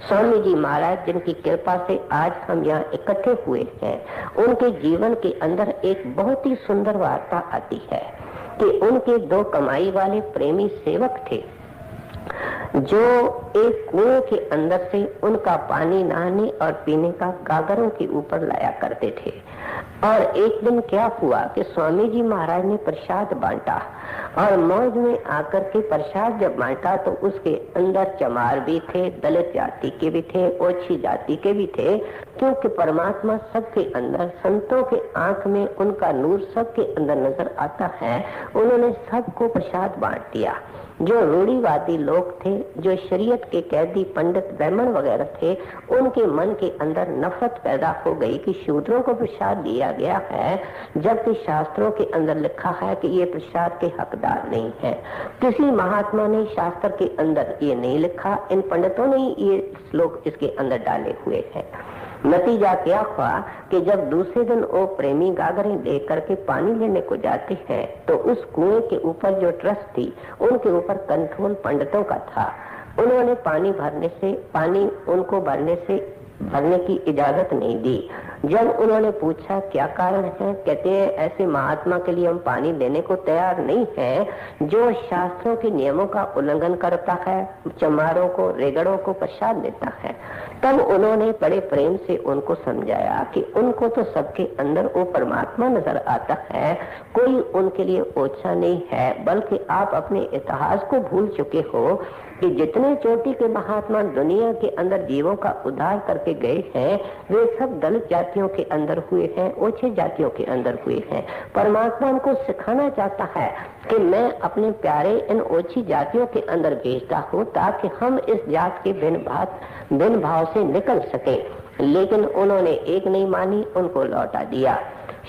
स्वामी जी महाराज जिनकी कृपा से आज हम यहाँ इकट्ठे हुए हैं, उनके जीवन के अंदर एक बहुत ही सुंदर वार्ता आती है कि उनके दो कमाई वाले प्रेमी सेवक थे जो एक कुएं के अंदर से उनका पानी नहाने और पीने का गागरों के ऊपर लाया करते थे। और एक दिन क्या हुआ कि स्वामी जी महाराज ने प्रसाद बांटा और मौज में आकर के प्रसाद जब बांटा तो उसके अंदर चमार भी थे, दलित जाति के भी थे, ओछी जाति के भी थे, क्योंकि परमात्मा सबके अंदर, संतों के आंख में उनका नूर सबके अंदर नजर आता है। उन्होंने सबको प्रसाद बांट दिया। जो रूढ़िवादी लोग थे, जो शरीयत के कैदी पंडित ब्राह्मण वगैरह थे, उनके मन के अंदर नफरत पैदा हो गई कि शूद्रों को प्रसाद दिया गया है, जबकि शास्त्रों के अंदर लिखा है कि ये प्रसाद के हकदार नहीं है। किसी महात्मा ने शास्त्र के अंदर ये नहीं लिखा, इन पंडितों ने ये श्लोक इसके अंदर डाले हुए हैं। नतीजा क्या हुआ कि जब दूसरे दिन वो प्रेमी गागरें लेकर के पानी लेने को जाते हैं तो उस कुएं के ऊपर जो ट्रस्ट थी उनके ऊपर कंट्रोल पंडितों का था। उन्होंने पानी उनको भरने की इजाजत नहीं दी। जब उन्होंने पूछा क्या कारण है, कहते हैं ऐसे महात्मा के लिए हम पानी देने को तैयार नहीं है जो शास्त्रों के नियमों का उल्लंघन करता है, चमारों को, रेगड़ों को प्रसाद देता है। तब उन्होंने बड़े प्रेम से उनको समझाया कि उनको तो सबके अंदर वो परमात्मा नजर आता है, कोई उनके लिए ओछा नहीं है, बल्कि आप अपने इतिहास को भूल चुके हो कि जितने चोटी के महात्मा दुनिया के अंदर जीवों का उद्धार करके गए हैं वे सब दलित जातियों के अंदर हुए हैं, ओछे जातियों के अंदर हुए हैं। परमात्मा उनको सिखाना चाहता है कि मैं अपने प्यारे इन ओछी जातियों के अंदर भेजता हूँ ताकि हम इस जात के भिन्न भाव से निकल सके। लेकिन उन्होंने एक नहीं मानी, उनको लौटा दिया।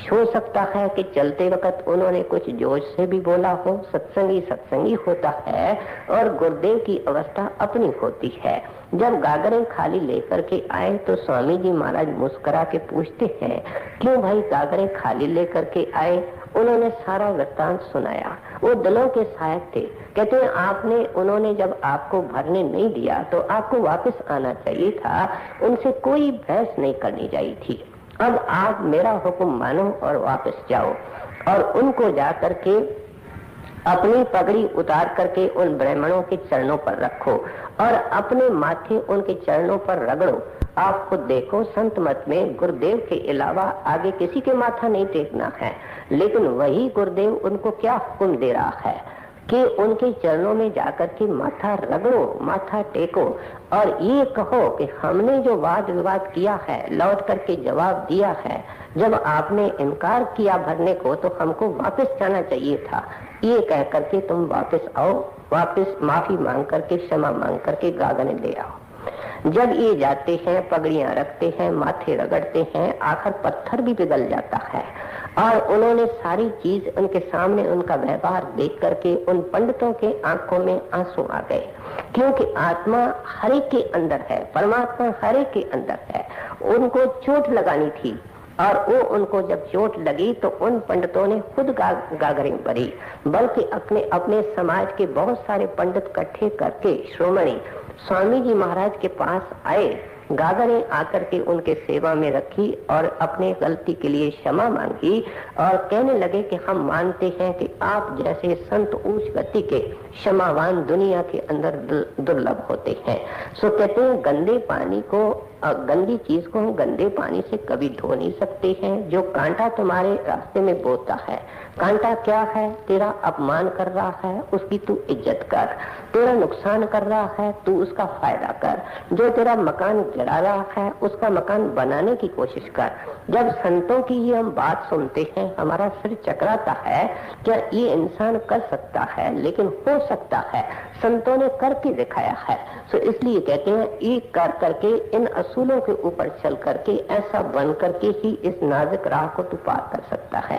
हो सकता है कि चलते वक्त उन्होंने कुछ जोश से भी बोला हो। सत्संगी होता है और गुरुदेव की अवस्था अपनी होती है। जब गागरें खाली लेकर के आए तो स्वामी जी महाराज मुस्कुरा के पूछते हैं, क्यों भाई गागरें खाली लेकर के आए? उन्होंने सारा वृत्तांत सुनाया। वो दिलों के सहायक थे। कहते हैं उन्होंने जब आपको भरने नहीं दिया तो आपको वापस आना चाहिए था, उनसे कोई बहस नहीं करनी चाहिए थी। अब आप मेरा हुक्म मानो और वापस जाओ और उनको जाकर के अपनी पगड़ी उतार करके उन ब्राह्मणों के चरणों पर रखो और अपने माथे उनके चरणों पर रगड़ो। आप खुद देखो, संत मत में गुरुदेव के अलावा आगे किसी के माथा नहीं टेकना है, लेकिन वही गुरुदेव उनको क्या हुक्म दे रहा है कि उनके चरणों में जाकर के माथा रगड़ो, माथा टेको और ये कहो कि हमने जो वाद विवाद किया है लौट करके जवाब दिया है। जब आपने इनकार किया भरने को तो हमको वापस जाना चाहिए था। ये कह करके तुम वापस आओ, वापस माफी मांग करके, क्षमा मांग करके गागने ले आओ। जब ये जाते हैं, पगड़ियां रखते हैं, माथे रगड़ते हैं, आखिर पत्थर भी पिघल जाता है। और उन्होंने सारी चीज उनके सामने, उनका व्यवहार देख करके उन पंडितों के आंखों में आंसू आ गए, क्योंकि आत्मा हर एक के अंदर है, परमात्मा हर एक के अंदर है। उनको चोट लगानी थी और वो उनको जब चोट लगी तो उन पंडितों ने खुद गागरें भरी, बल्कि अपने समाज के बहुत सारे पंडित इकट्ठे करके श्रोमणी स्वामी जी महाराज के पास आए, गागरें आकर के उनके सेवा में रखी और अपने गलती के लिए क्षमा मांगी और कहने लगे कि हम मानते हैं कि आप जैसे संत उच्च गति के क्षमावान दुनिया के अंदर दुर्लभ होते हैं। सो कहते हैं गंदे पानी को, गंदी चीज को हम गंदे पानी से कभी धो नहीं सकते हैं। जो कांटा तुम्हारे रास्ते में बोता है, कांटा क्या है? तेरा अपमान कर रहा है, उसकी तू इज्जत कर। तेरा नुकसान कर रहा है, तू उसका फायदा कर। जो तेरा मकान गिरा रहा है, उसका मकान बनाने की कोशिश कर। जब संतों की ये हम बात सुनते हैं, हमारा सिर चकराता है, क्या ये इंसान कर सकता है? लेकिन हो सकता है, संतों ने करके दिखाया है। सो इसलिए कहते हैं एक कर करके, इन असूलों के ऊपर चल करके, ऐसा बन करके ही इस नाजुक राह को तू पार कर सकता है।